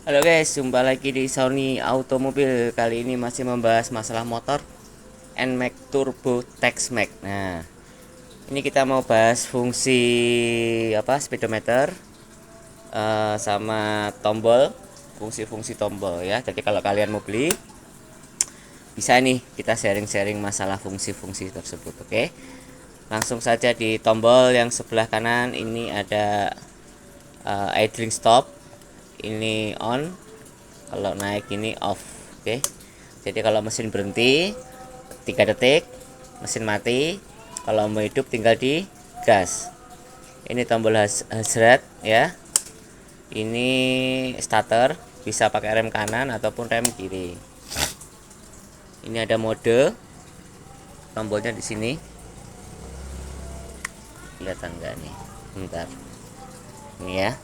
Halo guys, jumpa lagi di Sony Automobil. Kali ini masih membahas masalah motor NMAX Turbo TexMax. Nah, ini kita mau bahas fungsi speedometer sama tombol, fungsi-fungsi tombol ya. Jadi kalau kalian mau beli, bisa nih kita sharing-sharing masalah fungsi-fungsi tersebut. Oke, langsung saja di tombol yang sebelah kanan ini ada idling stop, ini on. Kalau naik ini off. Oke, jadi kalau mesin berhenti 3 detik mesin mati, kalau mau hidup tinggal di gas. Ini tombol hazard ya, ini starter, bisa pakai rem kanan ataupun rem kiri. Ini ada mode, tombolnya di sini, kelihatan nggak nih, bentar ini ya.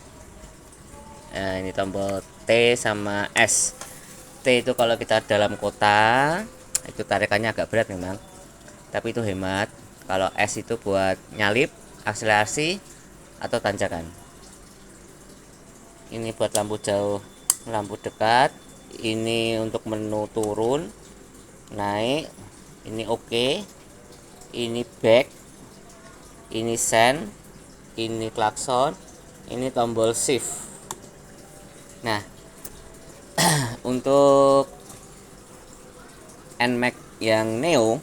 Nah, ini tombol T sama S. T itu kalau kita dalam kota itu tarikannya agak berat memang, tapi itu hemat. Kalau S itu buat nyalip, akselerasi atau tanjakan. Ini buat lampu jauh, lampu dekat. Ini untuk menu turun, naik. Ini oke. Ini back. Ini send. Ini klakson. Ini tombol shift. Nah, untuk NMAX yang Neo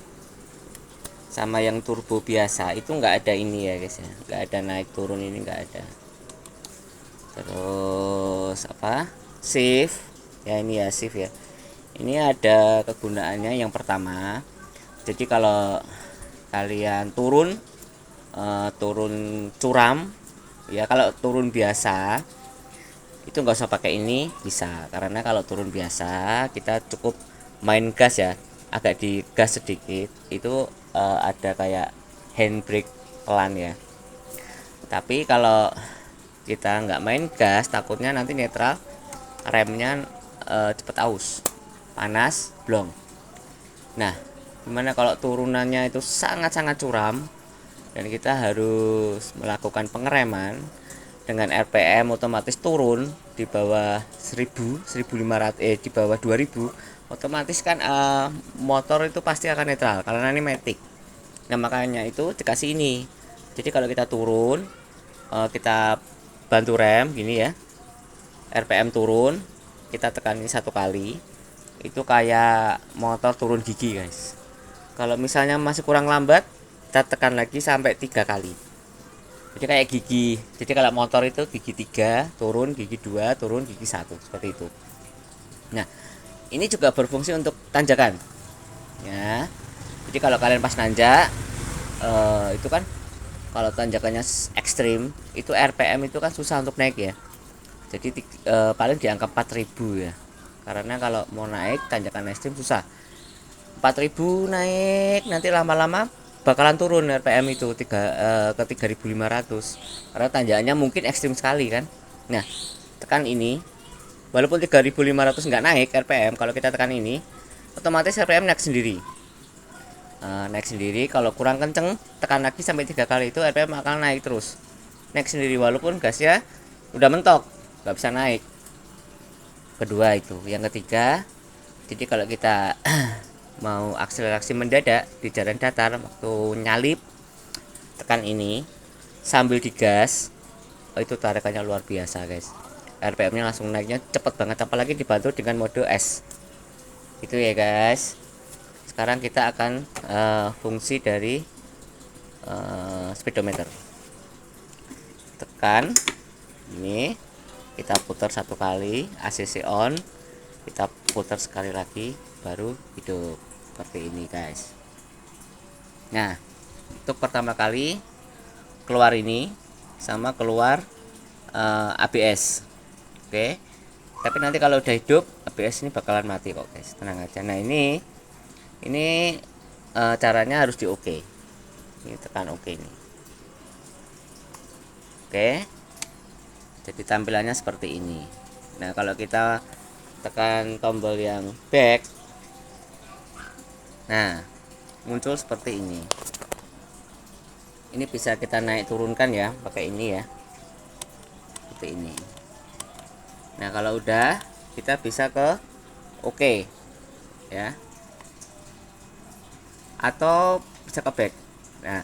sama yang turbo biasa itu nggak ada ini ya guys ya, nggak ada naik turun, ini nggak ada. Terus shift ya, ini ya shift ya, ini ada kegunaannya. Yang pertama, jadi kalau kalian turun turun curam ya, kalau turun biasa itu nggak usah pakai ini, bisa. Karena kalau turun biasa kita cukup main gas ya, agak di gas sedikit itu ada kayak handbrake pelan ya. Tapi kalau kita nggak main gas, takutnya nanti netral, remnya cepet aus, panas, blong. Nah, gimana kalau turunannya itu sangat-sangat curam dan kita harus melakukan pengereman dengan RPM otomatis turun di bawah 1000, 1500, di bawah 2000, otomatis kan motor itu pasti akan netral karena ini matic. Nah, makanya itu dikasih ini. Jadi kalau kita turun, kita bantu rem gini ya, RPM turun, kita tekan ini satu kali, itu kayak motor turun gigi guys. Kalau misalnya masih kurang lambat, kita tekan lagi sampai 3 kali. Jadi kayak gigi. Jadi kalau motor itu gigi 3 turun, gigi 2 turun, gigi 1, seperti itu. Nah, ini juga berfungsi untuk tanjakan ya. Jadi kalau kalian pas nanjak, itu kan kalau tanjakannya ekstrim, itu RPM itu kan susah untuk naik ya. Jadi paling di angka 4000 ya. Karena kalau mau naik tanjakan ekstrim susah. 4000 naik, nanti lama-lama bakalan turun RPM itu ke 3500 karena tanjakannya mungkin ekstrim sekali kan. Nah, tekan ini, walaupun 3500 nggak naik RPM, kalau kita tekan ini otomatis RPM naik sendiri. Naik sendiri. Kalau kurang kenceng, tekan lagi sampai 3 kali, itu RPM akan naik terus, naik sendiri walaupun gasnya udah mentok, nggak bisa naik. Kedua itu. Yang ketiga, jadi kalau kita mau akselerasi mendadak di jalan datar waktu nyalip, tekan ini sambil digas, itu tarikannya luar biasa guys. RPM nya langsung naiknya cepet banget, apalagi dibantu dengan mode S. Itu ya guys. Sekarang kita akan fungsi dari speedometer. Tekan ini, kita putar satu kali, ACC on, kita putar sekali lagi, baru hidup seperti ini guys. Nah, untuk pertama kali keluar ini sama keluar ABS. Oke, tapi nanti kalau udah hidup ABS ini bakalan mati kok guys, tenang aja. Nah, ini caranya harus di oke. Ini tekan oke ini. Oke, jadi tampilannya seperti ini. Nah, kalau kita tekan tombol yang back, nah muncul seperti ini. Ini bisa kita naik turunkan ya pakai ini ya, seperti ini. Nah, kalau udah kita bisa ke oke ya, atau bisa ke back. Nah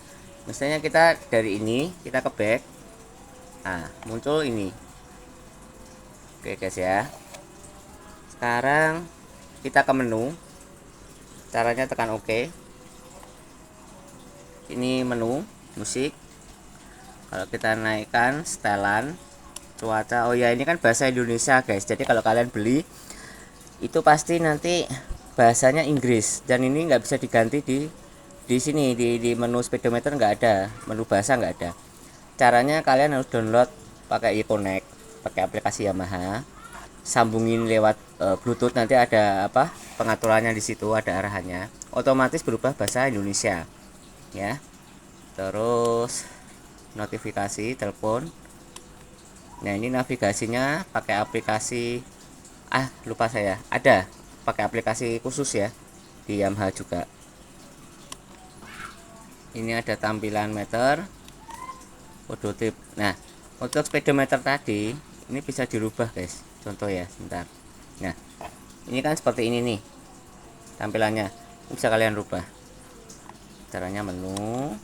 misalnya kita dari ini kita ke back, nah muncul ini. Oke guys ya, sekarang kita ke menu, caranya tekan oke. Ini menu musik, kalau kita naikkan setelan cuaca, oh ya ini kan bahasa Indonesia guys, jadi kalau kalian beli itu pasti nanti bahasanya Inggris, dan ini nggak bisa diganti di sini di menu speedometer, nggak ada menu bahasa, nggak ada. Caranya kalian harus download pakai iConnect, pakai aplikasi Yamaha, sambungin lewat Bluetooth, nanti ada apa pengaturannya di situ, ada arahannya, otomatis berubah bahasa Indonesia ya. Terus notifikasi telepon, nah ini navigasinya pakai aplikasi, lupa saya, ada pakai aplikasi khusus ya di Yamaha juga. Ini ada tampilan meter, odotip. Nah untuk speedometer tadi ini bisa dirubah guys, contoh ya sebentar. Nah ini kan seperti ini nih tampilannya, ini bisa kalian rubah. Caranya menu,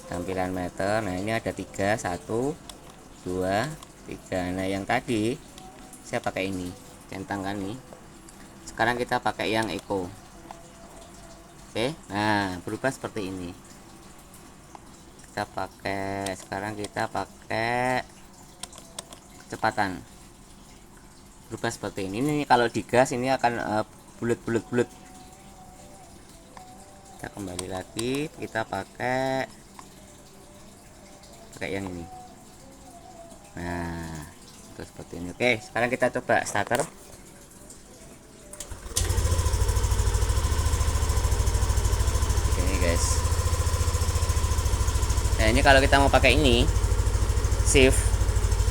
tampilan meter, nah ini ada 3, 1, 2, 3. Nah yang tadi saya pakai ini, centang kan nih. Sekarang kita pakai yang eco. Oke, nah berubah seperti ini. Kita pakai, sekarang kita pakai kecepatan, berubah seperti ini. Ini kalau digas ini akan bulat. Kita kembali lagi, kita pakai yang ini. Nah itu seperti ini. Oke, sekarang kita coba starter. Guys, nah ini kalau kita mau pakai ini shift,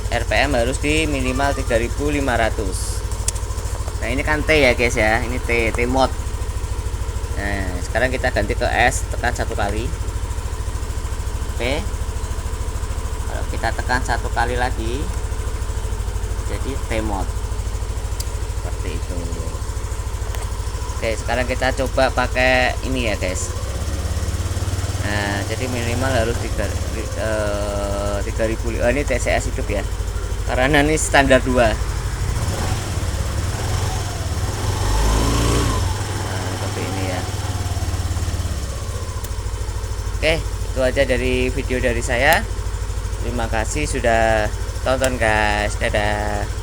RPM harus di minimal 3500. Nah ini kan T ya guys ya, ini T mode. Nah sekarang kita ganti ke S, tekan 1 kali. Oke, kalau kita tekan 1 kali lagi jadi T mode seperti itu. Oke, sekarang kita coba pakai ini ya guys. Nah jadi minimal harus 3000. Ini TCS hidup ya, karena ini standar 2. Nah seperti ini ya. Oke, itu aja dari video dari saya. Terima kasih sudah tonton guys, dadah.